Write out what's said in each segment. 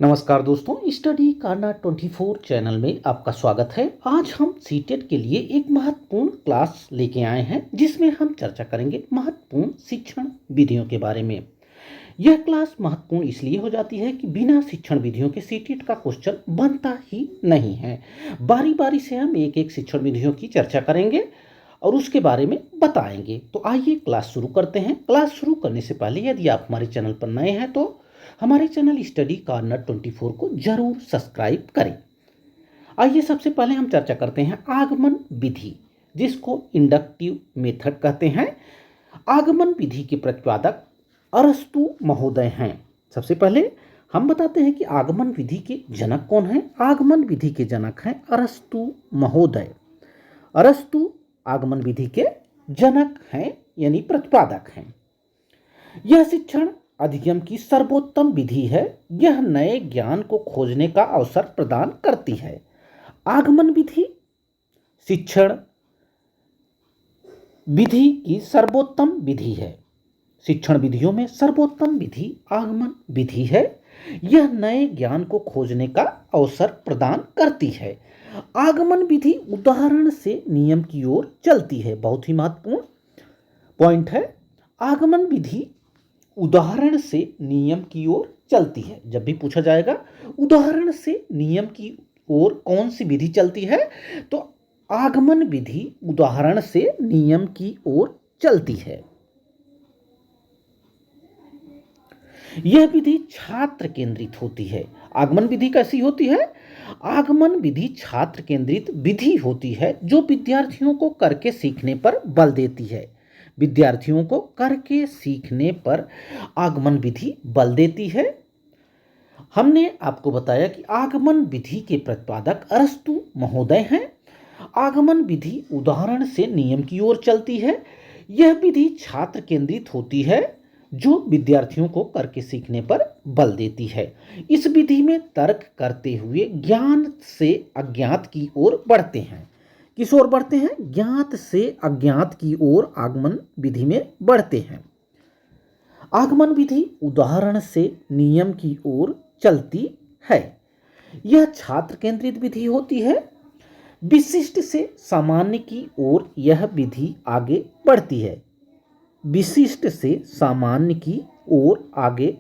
नमस्कार दोस्तों, स्टडी करना 24 चैनल में आपका स्वागत है। आज हम सीटेट के लिए एक महत्वपूर्ण क्लास लेके आए हैं जिसमें हम चर्चा करेंगे महत्वपूर्ण शिक्षण विधियों के बारे में। यह क्लास महत्वपूर्ण इसलिए हो जाती है कि बिना शिक्षण विधियों के सीटेट का क्वेश्चन बनता ही नहीं है। बारी बारी से हम एक एक शिक्षण विधियों की चर्चा करेंगे और उसके बारे में बताएंगे। तो आइए क्लास शुरू करते हैं। क्लास शुरू करने से पहले यदि आप हमारे चैनल पर नए हैं तो हमारे चैनल स्टडी कॉर्नर 24 को जरूर सब्सक्राइब करें। आइए सबसे पहले हम चर्चा करते हैं आगमन विधि, जिसको इंडक्टिव मेथड कहते हैं। आगमन विधि के प्रतिपादक अरस्तु महोदय हैं। सबसे पहले हम बताते हैं कि आगमन विधि के जनक कौन हैं। आगमन विधि के जनक हैं अरस्तु महोदय। अरस्तु आगमन विधि के जनक हैं यानी प्रतिपादक हैं। यह शिक्षण अधिगम की सर्वोत्तम विधि है। यह नए ज्ञान को खोजने का अवसर प्रदान करती है। आगमन विधि शिक्षण विधि की सर्वोत्तम विधि है। शिक्षण विधियों में सर्वोत्तम विधि आगमन विधि है। यह नए ज्ञान को खोजने का अवसर प्रदान करती है। आगमन विधि उदाहरण से नियम की ओर चलती है। बहुत ही महत्वपूर्ण पॉइंट है। आगमन विधि उदाहरण से नियम की ओर चलती है। जब भी पूछा जाएगा उदाहरण से नियम की ओर कौन सी विधि चलती है, तो आगमन विधि उदाहरण से नियम की ओर चलती है। यह विधि छात्र केंद्रित होती है। आगमन विधि कैसी होती है? आगमन विधि छात्र केंद्रित विधि होती है जो विद्यार्थियों को करके सीखने पर बल देती है। विद्यार्थियों को करके सीखने पर आगमन विधि बल देती है। हमने आपको बताया कि आगमन विधि के प्रतिपादक अरस्तु महोदय हैं। आगमन विधि उदाहरण से नियम की ओर चलती है। यह विधि छात्र केंद्रित होती है जो विद्यार्थियों को करके सीखने पर बल देती है। इस विधि में तर्क करते हुए ज्ञान से अज्ञात की ओर बढ़ते हैं। किस ओर बढ़ते हैं? ज्ञात से अज्ञात की ओर आगमन विधि में बढ़ते हैं। आगमन विधि उदाहरण से नियम की ओर चलती है। यह छात्र केंद्रित विधि होती है। विशिष्ट से सामान्य की ओर यह विधि आगे बढ़ती है। विशिष्ट से सामान्य की ओर आगे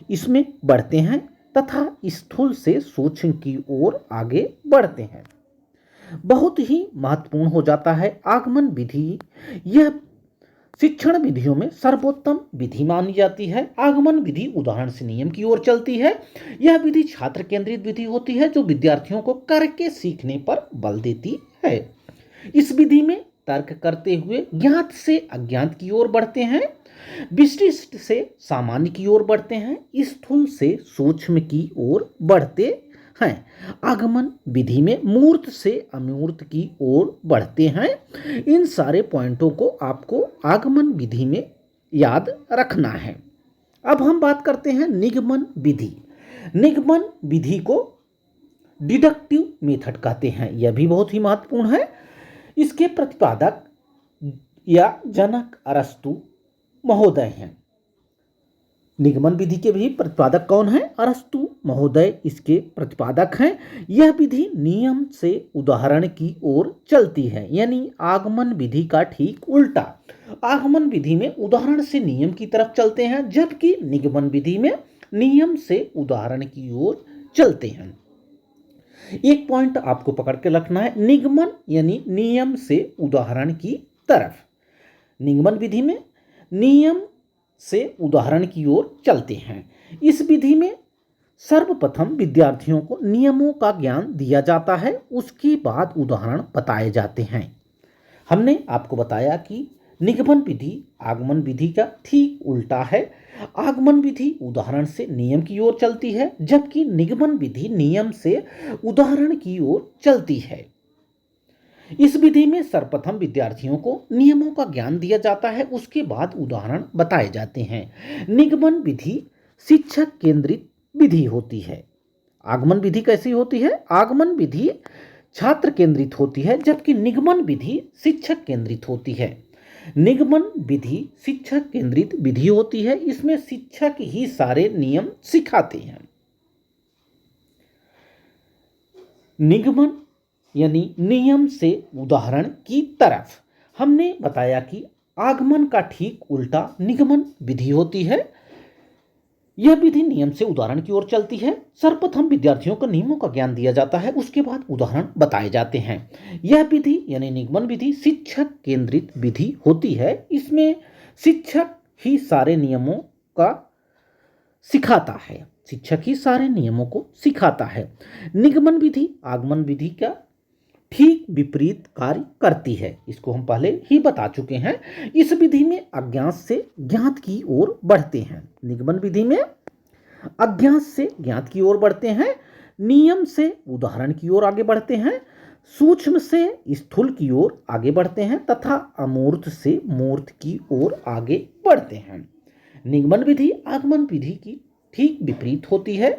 इसमें बढ़ते हैं तथा स्थूल से सूक्ष्म की ओर आगे बढ़ते हैं। बहुत ही महत्वपूर्ण हो जाता है आगमन विधि। यह शिक्षण विधियों में सर्वोत्तम विधि मानी जाती है। आगमन विधि उदाहरण से नियम की ओर चलती है। यह विधि छात्र केंद्रित विधि होती है जो विद्यार्थियों को करके सीखने पर बल देती है। इस विधि में तर्क करते हुए ज्ञात से अज्ञात की ओर बढ़ते हैं। विशिष्ट से सामान्य की ओर बढ़ते हैं। स्थूल से सूक्ष्म की ओर बढ़ते हैं। आगमन विधि में मूर्त से अमूर्त की ओर बढ़ते हैं। इन सारे पॉइंटों को आपको आगमन विधि में याद रखना है। अब हम बात करते हैं निगमन विधि। निगमन विधि को डिडक्टिव मेथड कहते हैं। यह भी बहुत ही महत्वपूर्ण है। इसके प्रतिपादक या जनक अरस्तु महोदय हैं। निगमन विधि के भी प्रतिपादक कौन है? अरस्तु महोदय इसके प्रतिपादक हैं। यह विधि नियम से उदाहरण की ओर चलती है, यानी आगमन विधि का ठीक उल्टा। आगमन विधि में उदाहरण से नियम की तरफ चलते हैं, जबकि निगमन विधि में नियम से उदाहरण की ओर चलते हैं। एक पॉइंट आपको पकड़ के रखना है, निगमन यानी नियम से उदाहरण की तरफ। निगमन विधि में नियम से उदाहरण की ओर चलते हैं। इस विधि में सर्वप्रथम विद्यार्थियों को नियमों का ज्ञान दिया जाता है, उसके बाद उदाहरण बताए जाते हैं। हमने आपको बताया कि निगमन विधि आगमन विधि का ठीक उल्टा है। आगमन विधि उदाहरण से नियम की ओर चलती है, जबकि निगमन विधि नियम से उदाहरण की ओर चलती है। इस विधि में सर्वप्रथम विद्यार्थियों को नियमों का ज्ञान दिया जाता है, उसके बाद उदाहरण बताए जाते हैं। निगमन विधि शिक्षक केंद्रित विधि होती है। आगमन विधि कैसी होती है? आगमन विधि छात्र केंद्रित होती है, जबकि निगमन विधि शिक्षक केंद्रित होती है। निगमन विधि शिक्षक केंद्रित विधि होती है। इसमें शिक्षक ही सारे नियम सिखाते हैं। निगमन यानी नियम से उदाहरण की तरफ। हमने बताया कि आगमन का ठीक उल्टा निगमन विधि होती है। यह विधि नियम से उदाहरण की ओर चलती है। सर्वप्रथम विद्यार्थियों को नियमों का ज्ञान दिया जाता है, उसके बाद उदाहरण बताए जाते हैं। यह विधि यानी निगमन विधि शिक्षक केंद्रित विधि होती है। इसमें शिक्षक ही सारे नियमों का सिखाता है, शिक्षक ही सारे नियमों को सिखाता है। निगमन विधि आगमन विधि का ठीक विपरीत कार्य करती है, इसको हम पहले ही बता चुके हैं। इस विधि में अज्ञात से ज्ञात की ओर बढ़ते हैं। निगमन विधि में अज्ञात से ज्ञात की ओर बढ़ते हैं, नियम से उदाहरण की ओर आगे बढ़ते हैं, सूक्ष्म से स्थूल की ओर आगे बढ़ते हैं तथा अमूर्त से मूर्त की ओर आगे बढ़ते हैं। निगमन विधि आगमन विधि की ठीक विपरीत होती है।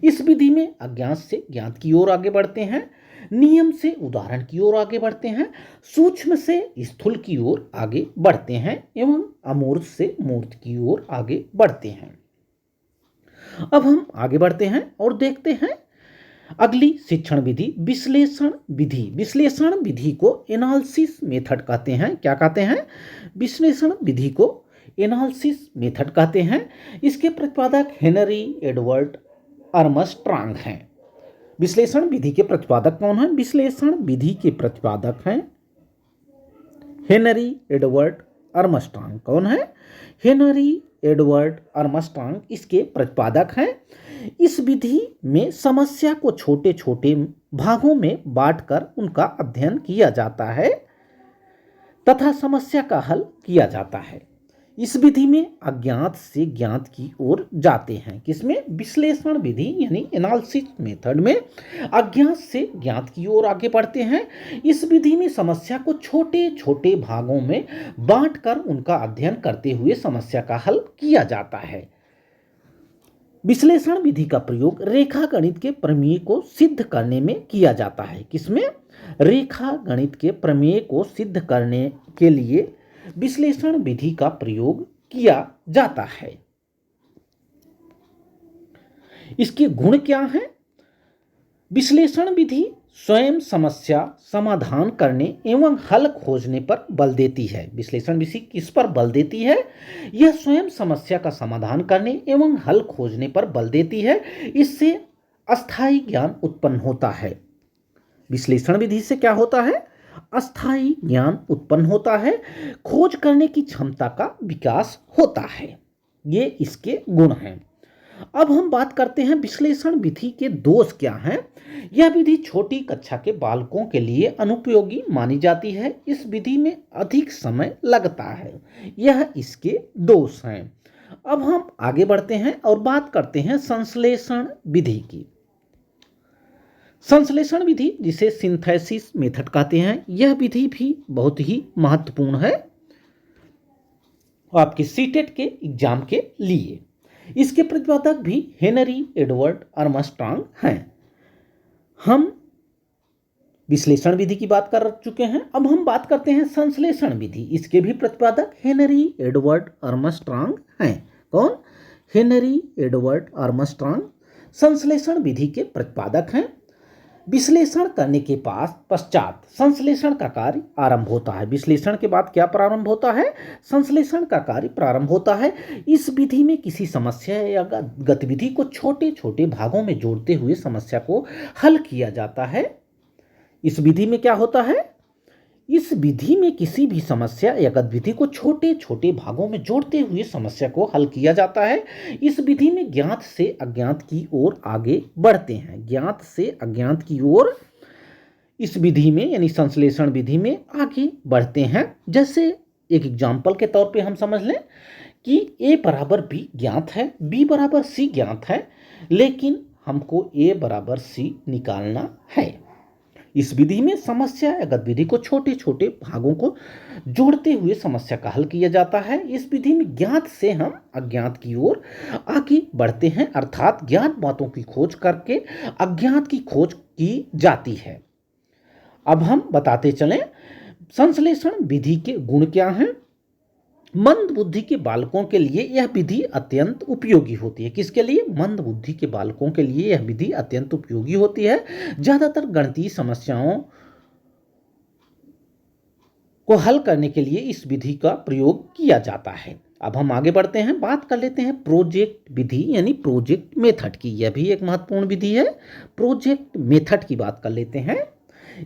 इस विधि में अज्ञात से ज्ञात की ओर आगे बढ़ते हैं, नियम से उदाहरण की ओर आगे बढ़ते हैं, सूक्ष्म से स्थूल की ओर आगे बढ़ते हैं एवं अमूर्त से मूर्त की ओर आगे बढ़ते हैं। अब हम आगे बढ़ते हैं और देखते हैं अगली शिक्षण विधि विश्लेषण विधि। विश्लेषण विधि को एनालिसिस मेथड कहते हैं। क्या कहते हैं? विश्लेषण विधि को एनालिसिस मेथड कहते हैं। इसके प्रतिपादक हेनरी एडवर्ड आर्मस्ट्रांग हैं। विश्लेषण विधि के प्रतिपादक कौन हैं? विश्लेषण विधि के प्रतिपादक हैं हेनरी एडवर्ड आर्मस्ट्रांग। कौन है? हेनरी एडवर्ड आर्मस्ट्रांग इसके प्रतिपादक हैं। इस विधि में समस्या को छोटे छोटे भागों में बांटकर उनका अध्ययन किया जाता है तथा समस्या का हल किया जाता है। इस विधि में अज्ञात से ज्ञात की ओर जाते हैं। किसमें? विश्लेषण विधि यानी एनालिसिस मेथड में अज्ञात से ज्ञात की ओर आगे बढ़ते हैं। इस विधि में समस्या को छोटे छोटे भागों में बांटकर उनका अध्ययन करते हुए समस्या का हल किया जाता है। विश्लेषण विधि का प्रयोग रेखा गणित के प्रमेय को सिद्ध करने में किया जाता है। किसमें? रेखा गणित के प्रमेय को सिद्ध करने के लिए विश्लेषण विधि का प्रयोग किया जाता है। इसके गुण क्या हैं? विश्लेषण विधि स्वयं समस्या समाधान करने एवं हल खोजने पर बल देती है। विश्लेषण विधि किस पर बल देती है? यह स्वयं समस्या का समाधान करने एवं हल खोजने पर बल देती है। इससे अस्थायी ज्ञान उत्पन्न होता है। विश्लेषण विधि से क्या होता है? अस्थायी ज्ञान उत्पन्न होता है, खोज करने की क्षमता का विकास होता है। ये इसके गुण हैं। अब हम बात करते हैं विश्लेषण विधि के दोष क्या हैं। यह विधि छोटी कक्षा के बालकों के लिए अनुपयोगी मानी जाती है। इस विधि में अधिक समय लगता है। यह इसके दोष हैं। अब हम आगे बढ़ते हैं और बात करते हैं संश्लेषण विधि की। संश्लेषण विधि जिसे सिंथेसिस मेथड कहते हैं, यह विधि भी बहुत ही महत्वपूर्ण है आपके सीटेट के एग्जाम के लिए। इसके प्रतिपादक भी हेनरी एडवर्ड आर्मस्ट्रांग हैं। हम विश्लेषण विधि की बात कर चुके हैं, अब हम बात करते हैं संश्लेषण विधि। इसके भी प्रतिपादक हेनरी एडवर्ड आर्मस्ट्रांग हैं। कौन? हेनरी एडवर्ड आर्मस्ट्रांग संश्लेषण विधि के प्रतिपादक हैं। विश्लेषण करने के पश्चात संश्लेषण का कार्य आरंभ होता है। विश्लेषण के बाद क्या प्रारंभ होता है? संश्लेषण का कार्य प्रारंभ होता है। इस विधि में किसी समस्या या गतिविधि को छोटे छोटे भागों में जोड़ते हुए समस्या को हल किया जाता है। इस विधि में क्या होता है? इस विधि में किसी भी समस्या या गतिविधि को छोटे छोटे भागों में जोड़ते हुए समस्या को हल किया जाता है। इस विधि में ज्ञात से अज्ञात की ओर आगे बढ़ते हैं। ज्ञात से अज्ञात की ओर इस विधि में यानी संश्लेषण विधि में आगे बढ़ते हैं। जैसे एक एग्जाम्पल के तौर पे हम समझ लें कि a बराबर b ज्ञात है, b बराबर c ज्ञात है, लेकिन हमको a बराबर c निकालना है। इस विधि में समस्या या गतिविधि को छोटे छोटे भागों को जोड़ते हुए समस्या का हल किया जाता है। इस विधि में ज्ञात से हम अज्ञात की ओर आगे बढ़ते हैं, अर्थात ज्ञात बातों की खोज करके अज्ञात की खोज की जाती है। अब हम बताते चलें संश्लेषण विधि के गुण क्या हैं। मंद बुद्धि के बालकों के लिए यह विधि अत्यंत उपयोगी होती है। किसके लिए? मंद बुद्धि के बालकों के लिए यह विधि अत्यंत उपयोगी होती है। ज्यादातर गणितीय समस्याओं को हल करने के लिए इस विधि का प्रयोग किया जाता है। अब हम आगे बढ़ते हैं, बात कर लेते हैं प्रोजेक्ट विधि यानी प्रोजेक्ट मेथड की। यह भी एक महत्वपूर्ण विधि है। प्रोजेक्ट मेथड की बात कर लेते हैं।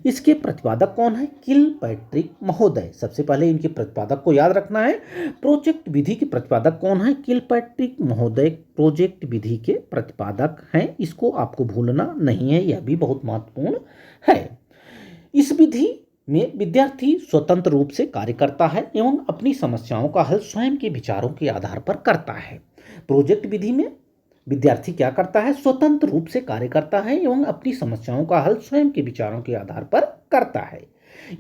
इसके प्रतिपादक कौन है? किलपैट्रिक महोदय। सबसे पहले इनके प्रतिपादक को याद रखना है। प्रोजेक्ट विधि के प्रतिपादक कौन है? किलपैट्रिक महोदय प्रोजेक्ट विधि के प्रतिपादक हैं। इसको आपको भूलना नहीं है, यह भी बहुत महत्वपूर्ण है। इस विधि में विद्यार्थी स्वतंत्र रूप से कार्य करता है एवं अपनी समस्याओं का हल स्वयं के विचारों के आधार पर करता है। प्रोजेक्ट विधि में विद्यार्थी क्या करता है? स्वतंत्र रूप से कार्य करता है एवं अपनी समस्याओं का हल स्वयं के विचारों के आधार पर करता है।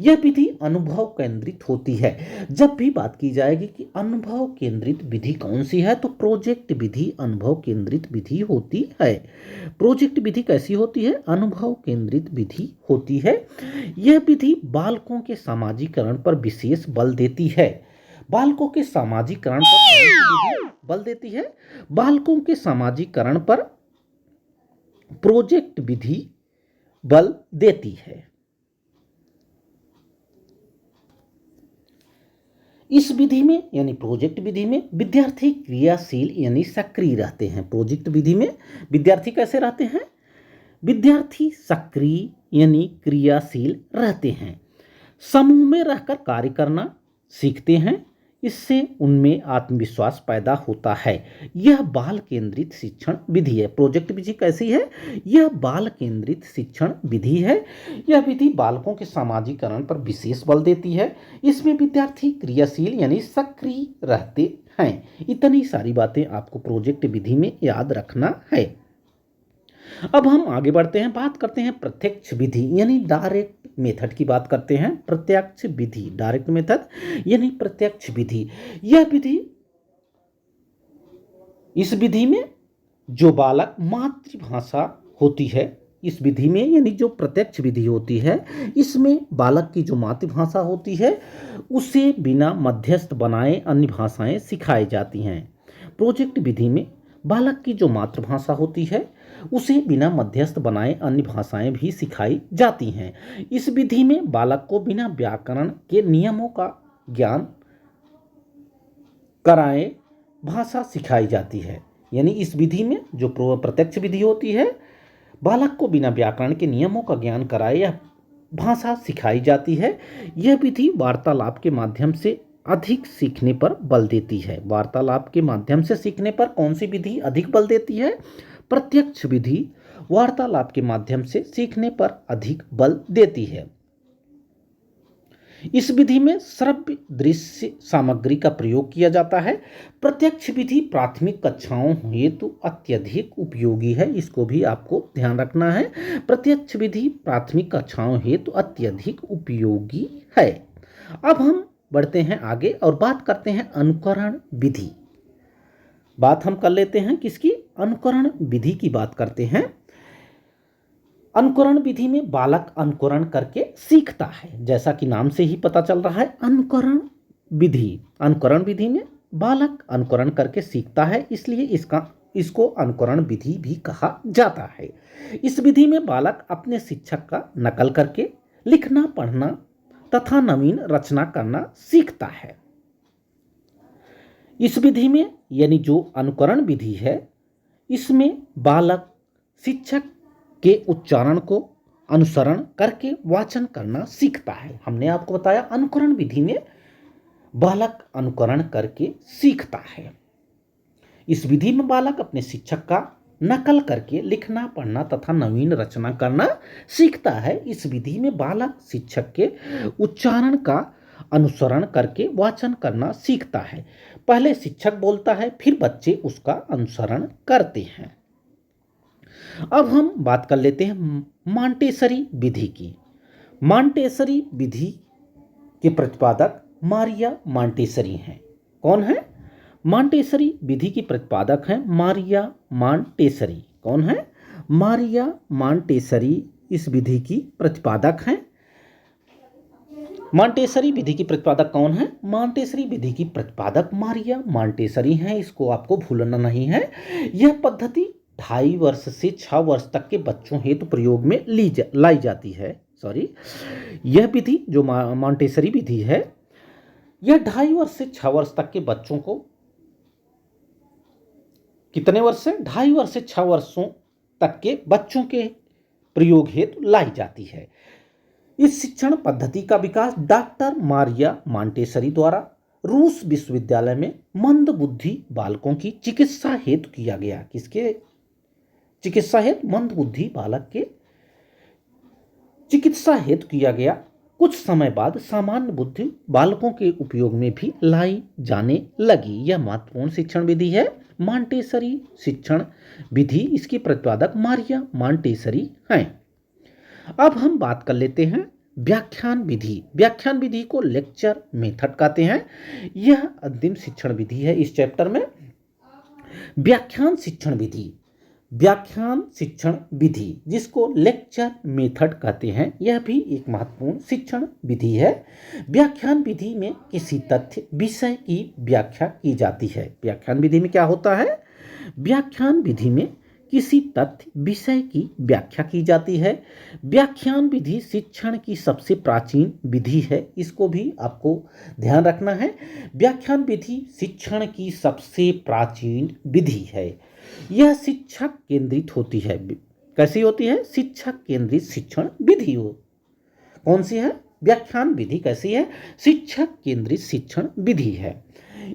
यह विधि अनुभव केंद्रित होती है। जब भी बात की जाएगी कि अनुभव केंद्रित विधि कौन सी है, तो प्रोजेक्ट विधि अनुभव केंद्रित विधि होती है। प्रोजेक्ट विधि कैसी होती है? अनुभव केंद्रित विधि होती है। यह विधि बालकों के सामाजिकरण पर विशेष बल देती है। बालकों के सामाजिकरण पर बल देती है। बालकों के सामाजिकरण पर प्रोजेक्ट विधि बल देती है। इस विधि में यानी प्रोजेक्ट विधि में विद्यार्थी क्रियाशील यानी सक्रिय रहते हैं। प्रोजेक्ट विधि में विद्यार्थी कैसे रहते हैं? विद्यार्थी सक्रिय यानी क्रियाशील रहते हैं। समूह में रहकर कार्य करना सीखते हैं। इससे उनमें आत्मविश्वास पैदा होता है। यह बाल केंद्रित शिक्षण विधि है। प्रोजेक्ट विधि कैसी है? यह बाल केंद्रित शिक्षण विधि है। यह विधि बालकों के सामाजिकरण पर विशेष बल देती है। इसमें विद्यार्थी क्रियाशील यानी सक्रिय रहते हैं। इतनी सारी बातें आपको प्रोजेक्ट विधि में याद रखना है। अब हम आगे बढ़ते हैं, बात करते हैं प्रत्यक्ष विधि यानी डायरेक्ट मेथड की बात करते हैं। प्रत्यक्ष विधि डायरेक्ट मेथड यानी प्रत्यक्ष विधि। यह विधि, इस विधि में जो बालक मातृभाषा होती है, इस विधि में यानी जो प्रत्यक्ष विधि होती है, इसमें बालक की जो मातृभाषा होती है उसे बिना मध्यस्थ बनाए अन्य भाषाएं सिखाई जाती हैं। प्रोजेक्ट विधि में बालक की जो मातृभाषा होती है उसे बिना मध्यस्थ बनाए अन्य भाषाएं भी सिखाई जाती हैं। इस विधि में बालक को बिना व्याकरण के नियमों का ज्ञान कराए भाषा सिखाई जाती है। यानी इस विधि में जो प्रत्यक्ष विधि होती है, बालक को बिना व्याकरण के नियमों का ज्ञान कराए यह भाषा सिखाई जाती है। यह विधि वार्तालाप के माध्यम से अधिक सीखने पर बल देती है। वार्तालाप के माध्यम से सीखने पर कौन सी विधि अधिक बल देती है? प्रत्यक्ष विधि वार्तालाप के माध्यम से सीखने पर अधिक बल देती है। इस विधि में श्रव्य दृश्य सामग्री का प्रयोग किया जाता है। प्रत्यक्ष विधि प्राथमिक कक्षाओं हेतु अत्यधिक उपयोगी है। इसको भी आपको ध्यान रखना है। प्रत्यक्ष विधि प्राथमिक कक्षाओं हेतु अत्यधिक उपयोगी है। अब हम बढ़ते हैं आगे और बात करते हैं अनुकरण विधि। बात हम कर लेते हैं किसकी? अनुकरण विधि की बात करते हैं। अनुकरण विधि में बालक अनुकरण करके सीखता है। जैसा कि नाम से ही पता चल रहा है, अनुकरण विधि, अनुकरण विधि में बालक अनुकरण करके सीखता है, इसलिए इसको अनुकरण विधि भी कहा जाता है। इस विधि में बालक अपने शिक्षक का नकल करके लिखना, पढ़ना तथा नवीन रचना करना सीखता है। इस विधि में यानी जो अनुकरण विधि है, इसमें बालक शिक्षक के उच्चारण को अनुसरण करके वाचन करना सीखता है। हमने आपको बताया अनुकरण विधि में बालक अनुकरण करके सीखता है। इस विधि में बालक अपने शिक्षक का नकल करके लिखना, पढ़ना तथा नवीन रचना करना सीखता है। इस विधि में बालक शिक्षक के उच्चारण का अनुसरण करके वाचन करना सीखता है। पहले शिक्षक बोलता है, फिर बच्चे उसका अनुसरण करते हैं। अब हम बात कर लेते हैं मॉन्टेसरी विधि की। मॉन्टेसरी विधि के प्रतिपादक मारिया मॉन्टेसरी हैं। कौन है? मॉन्टेसरी विधि की प्रतिपादक हैं मारिया मॉन्टेसरी। कौन है? मारिया मॉन्टेसरी इस विधि की प्रतिपादक हैं। मॉन्टेसरी विधि की प्रतिपादक कौन है? मॉन्टेसरी विधि की प्रतिपादक मारिया मॉन्टेसरी हैं, इसको आपको भूलना नहीं है। यह पद्धति 2.5 वर्ष से 6 वर्ष तक के बच्चों हेतु प्रयोग में लाई जाती है। यह विधि जो मॉन्टेसरी विधि है, यह 2.5 वर्ष से 6 वर्ष तक के बच्चों को, कितने वर्ष से? 2.5 वर्ष से 6 वर्षों तक के बच्चों के प्रयोग हेतु लाई जाती है। इस शिक्षण पद्धति का विकास डॉक्टर मारिया मॉन्टेसरी द्वारा रूस विश्वविद्यालय में मंद बुद्धि बालकों की चिकित्सा हेतु किया गया। किसके चिकित्सा हेतु? मंद बुद्धि बालक के चिकित्सा हेतु किया गया। कुछ समय बाद सामान्य बुद्धि बालकों के उपयोग में भी लाई जाने लगी। यह महत्वपूर्ण शिक्षण विधि है, मॉन्टेसरी शिक्षण विधि। इसकी प्रतिपादक मारिया मॉन्टेसरी हैं। अब हम बात कर लेते हैं व्याख्यान विधि। व्याख्यान विधि को लेक्चर मेथड कहते हैं। यह अंतिम शिक्षण विधि है इस चैप्टर में। व्याख्यान शिक्षण विधि, व्याख्यान शिक्षण विधि जिसको लेक्चर मेथड कहते हैं, यह भी एक महत्वपूर्ण शिक्षण विधि है। व्याख्यान विधि में किसी तथ्य विषय की व्याख्या की जाती है। व्याख्यान विधि में क्या होता है? व्याख्यान विधि में किसी तथ्य विषय की व्याख्या की जाती है। व्याख्यान विधि शिक्षण की सबसे प्राचीन विधि है, इसको भी आपको ध्यान रखना है। व्याख्यान विधि शिक्षण की सबसे प्राचीन विधि है। यह शिक्षक केंद्रित होती है। कैसी होती है? शिक्षक केंद्रित शिक्षण विधि हो। कौन सी है? व्याख्यान विधि कैसी है? शिक्षक केंद्रित शिक्षण विधि है।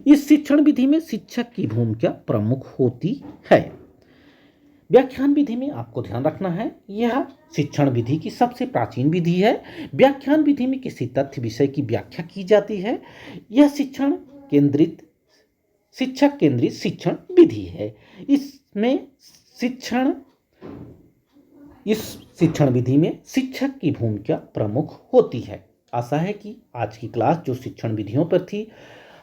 इस शिक्षण विधि में शिक्षक की भूमिका प्रमुख होती है। व्याख्यान विधि में आपको ध्यान रखना है, यह शिक्षण विधि की सबसे प्राचीन विधि है। व्याख्यान विधि में किसी तथ्य विषय की व्याख्या की जाती है। यह शिक्षक केंद्रित शिक्षण विधि है। इस शिक्षण विधि में शिक्षक की भूमिका प्रमुख होती है। आशा है कि आज की क्लास जो शिक्षण विधियों पर थी,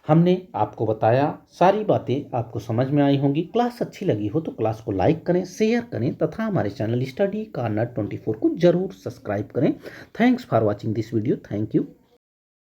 हमने आपको बताया, सारी बातें आपको समझ में आई होंगी। क्लास अच्छी लगी हो तो क्लास को लाइक करें, शेयर करें तथा हमारे चैनल स्टडी कार्नर 24 को जरूर सब्सक्राइब करें। Thanks for watching this video. Thank you.